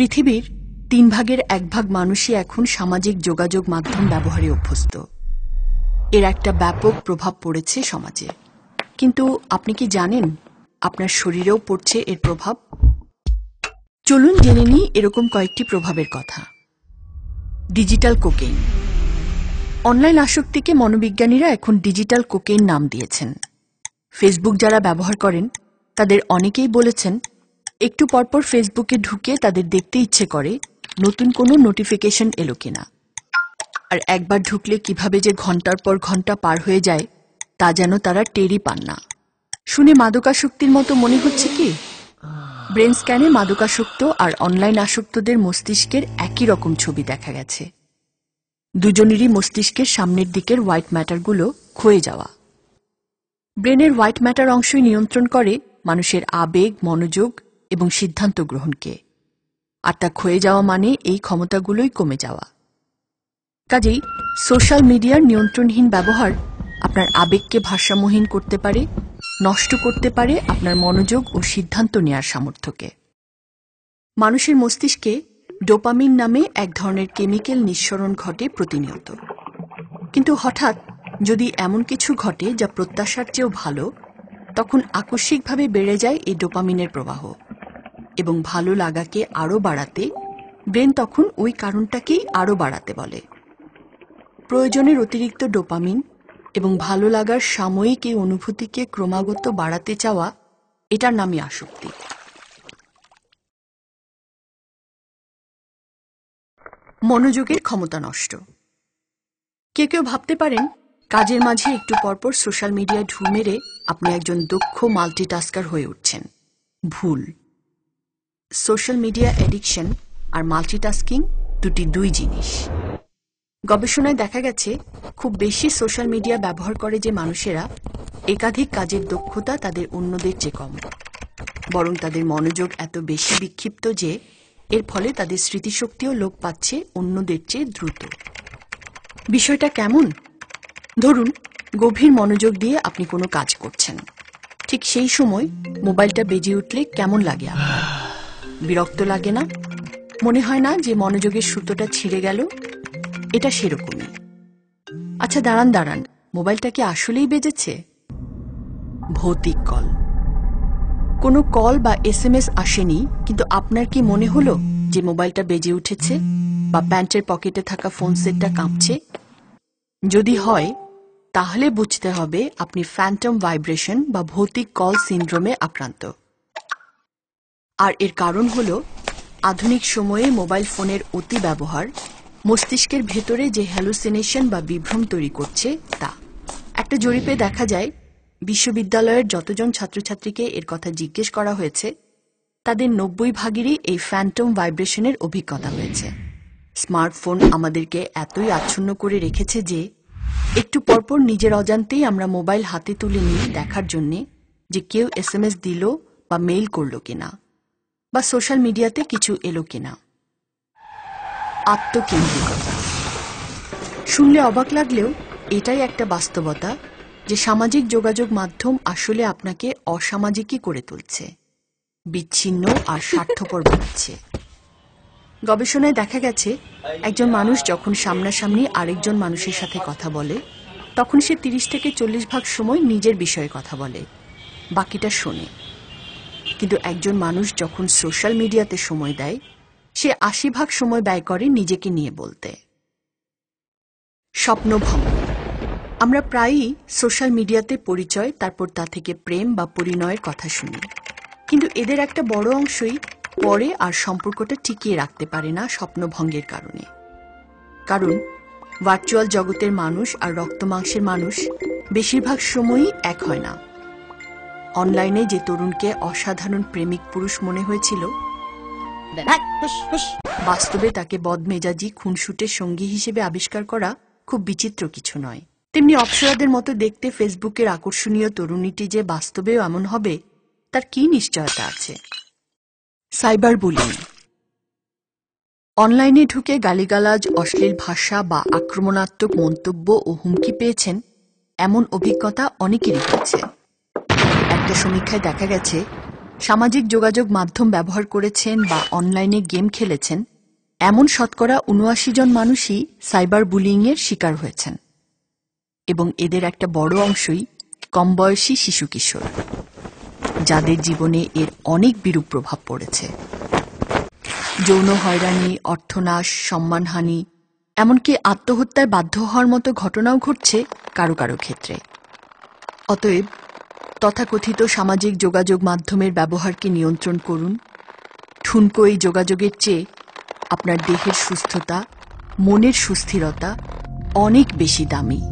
পৃথিবীর 3 ভাগের 1 ভাগ মানুষই এখন সামাজিক যোগাযোগ মাধ্যম ব্যবহারে অভ্যস্ত। এর একটা ব্যাপক প্রভাব পড়েছে সমাজে। কিন্তু আপনি কি জানেন আপনার শরীরেও পড়ছে এর প্রভাব? চলুন জেনে নিই এরকম কয়েকটি প্রভাবের কথা। Digital cocaine. অনলাইন আসক্তিকে মনোবিজ্ঞানীরা এখন ডিজিটাল কোকেইন নাম দিয়েছেন। ফেসবুক যারা ব্যবহার করেন তাদের অনেকেই বলেছেন একটু পরপর ফেসবুকে ঢুকে তাদের দেখতে ইচ্ছে করে নতুন কোনো নোটিফিকেশন এলো কিনা। আর একবার ঢুকলে কিভাবে যে ঘন্টার পর ঘন্টা পার হয়ে যায় তা যেন তারা টেরই পান না। শুনে মাদকাসক্তির মতো মনে হচ্ছে কি? ব্রেন স্ক্যানে মাদকাসক্ত আর অনলাইন আসক্তদের মস্তিষ্কের একই রকম ছবি দেখা গেছে। দুজনেরই মস্তিষ্কের সামনের দিকের হোয়াইট ম্যাটারগুলো ক্ষয়ে যাওয়া। ব্রেনের হোয়াইট ম্যাটার অংশই নিয়ন্ত্রণ করে মানুষের আবেগ, মনোযোগ এবং সিদ্ধান্ত গ্রহণকে। আর তা ক্ষয়ে যাওয়া মানে এই ক্ষমতাগুলোই কমে যাওয়া। কাজেই সোশ্যাল মিডিয়ার নিয়ন্ত্রণহীন ব্যবহার আপনার আবেগকে ভারসাম্যহীন করতে পারে, নষ্ট করতে পারে আপনার মনোযোগ ও সিদ্ধান্ত নেয়ার সামর্থ্যকে। মানুষের মস্তিষ্কে ডোপামিন নামে এক ধরনের কেমিক্যাল নিঃসরণ ঘটে প্রতিনিয়ত। কিন্তু হঠাৎ যদি এমন কিছু ঘটে যা প্রত্যাশার চেয়েও ভালো, তখন আকস্মিকভাবে বেড়ে যায় এই ডোপামিনের প্রবাহ এবং ভালো লাগাকে আরও বাড়াতে ব্রেন তখন ওই কারণটাকেই আরও বাড়াতে বলে। প্রয়োজনের অতিরিক্ত ডোপামিন এবং ভালো লাগার সাময়িক এই অনুভূতিকে ক্রমাগত বাড়াতে চাওয়া, এটার নামই আসক্তি। মনোযোগের ক্ষমতা নষ্ট। কেউ ভাবতে পারেন কাজের মাঝে একটু পরপর সোশ্যাল মিডিয়ায় ঢু মেরে আপনি একজন দক্ষ মাল্টিটাস্কার হয়ে উঠছেন। ভুল। সোশ্যাল মিডিয়া অ্যাডিকশন আর মাল্টিটাস্কিং দুই জিনিস। গবেষণায় দেখা গেছে খুব বেশি সোশ্যাল মিডিয়া ব্যবহার করে যে মানুষেরা একাধিক কাজের দক্ষতা তাদের অন্যদের চেয়ে কম, বরং তাদের মনোযোগ এত বেশি বিক্ষিপ্ত যে এর ফলে তাদের স্মৃতিশক্তিও লোপ পাচ্ছে অন্যদের চেয়ে দ্রুত। বিষয়টা কেমন? ধরুন গভীর মনোযোগ দিয়ে আপনি কোনো কাজ করছেন, ঠিক সেই সময় মোবাইলটা বেজে উঠলে কেমন লাগে আপনার? বিরক্ত লাগে না? মনে হয় না যে মনোযোগের সুতোটা ছিঁড়ে গেল? এটা সেরকমই। আচ্ছা দাঁড়ান, মোবাইলটা কি আসলেই বেজেছে? ভৌতিক কল। কোনো কল বা SMS আসেনি, কিন্তু আপনার কি মনে হলো যে মোবাইলটা বেজে উঠেছে বা প্যান্টের পকেটে থাকা ফোন সেটটা কাঁপছে? যদি হয় তাহলে বুঝতে হবে আপনি ফ্যান্টম ভাইব্রেশন বা ভৌতিক কল সিন্ড্রোমে আক্রান্ত। আর এর কারণ হল আধুনিক সময়ে মোবাইল ফোনের অতি ব্যবহার মস্তিষ্কের ভেতরে যে হ্যালুসিনেশন বা বিভ্রম তৈরি করছে তা। একটা জরিপে দেখা যায় বিশ্ববিদ্যালয়ের যতজন ছাত্রছাত্রীকে এর কথা জিজ্ঞেস করা হয়েছে তাদের 90% এই ফ্যান্টম ভাইব্রেশনের অভিজ্ঞতা হয়েছে। স্মার্টফোন আমাদেরকে এতই আচ্ছন্ন করে রেখেছে যে একটু পরপর নিজের অজান্তেই আমরা মোবাইল হাতে তুলে নিয়ে দেখার জন্যে যে কেউ SMS দিল বা মেইল করল কিনা বা সোশ্যাল মিডিয়াতে কিছু এলো কিনা। আত্মকেন্দ্রিকতা। শুনলে অবাক লাগলেও এটাই একটা বাস্তবতা যে সামাজিক যোগাযোগ মাধ্যম আসলে আপনাকে অসামাজিকই করে তুলছে, বিচ্ছিন্ন আর স্বার্থপর বানাচ্ছে। গবেষণায় দেখা গেছে একজন মানুষ যখন সামনাসামনি আরেকজন মানুষের সাথে কথা বলে তখন সে 30 থেকে 40% সময় নিজের বিষয়ে কথা বলে, বাকিটা শোনে। কিন্তু একজন মানুষ যখন সোশ্যাল মিডিয়াতে সময় দেয় সে 80% সময় ব্যয় করে নিজেকে নিয়ে বলতে। স্বপ্নভঙ্গ। আমরা প্রায়ই সোশ্যাল মিডিয়াতে পরিচয়, তারপর তা থেকে প্রেম বা পরিণয়ের কথা শুনি, কিন্তু এদের একটা বড় অংশই পরে আর সম্পর্কটা টিকিয়ে রাখতে পারে না স্বপ্নভঙ্গের কারণে। কারণ ভার্চুয়াল জগতের মানুষ আর রক্তমাংসের মানুষ বেশিরভাগ সময়ই এক হয় না। অনলাইনে যে তরুণকে অসাধারণ প্রেমিক পুরুষ মনে হয়েছিল, বাস্তবে তাকে বদমেজাজি খুনসুটের সঙ্গী হিসেবে আবিষ্কার করা খুব বিচিত্র কিছু নয়। তেমনি অপ্সরাদের মতো দেখতে ফেসবুকের আকর্ষণীয় তরুণীটি যে বাস্তবেও এমন হবে তার কি নিশ্চয়তা আছে? Cyber bullying. অনলাইনে ঢুকে গালিগালাজ, অশ্লীল ভাষা বা আক্রমণাত্মক মন্তব্য ও হুমকি পেয়েছেন এমন অভিজ্ঞতা অনেকেরই হয়েছে। একটা সমীক্ষায় দেখা গেছে সামাজিক যোগাযোগ মাধ্যম ব্যবহার করেছেন বা অনলাইনে গেম খেলেছেন এমন শতকরা ৭৯ জন মানুষই সাইবার বুলিংয়ের শিকার হয়েছেন এবং এদের একটা বড় অংশই কমবয়সী শিশু কিশোর, যাদের জীবনে এর অনেক বিরূপ প্রভাব পড়েছে। যৌন হয়রানি, অর্থনাশ, সম্মানহানি, এমনকি আত্মহত্যায় বাধ্য হওয়ার মতো ঘটনাও ঘটছে কারো কারো ক্ষেত্রে। অতএব তথাকথিত সামাজিক যোগাযোগ মাধ্যমের ব্যবহারকে নিয়ন্ত্রণ করুন। ঠুনকো এই যোগাযোগের চেয়ে আপনার দেহের সুস্থতা, মনের সুস্থিরতা অনেক বেশি দামি।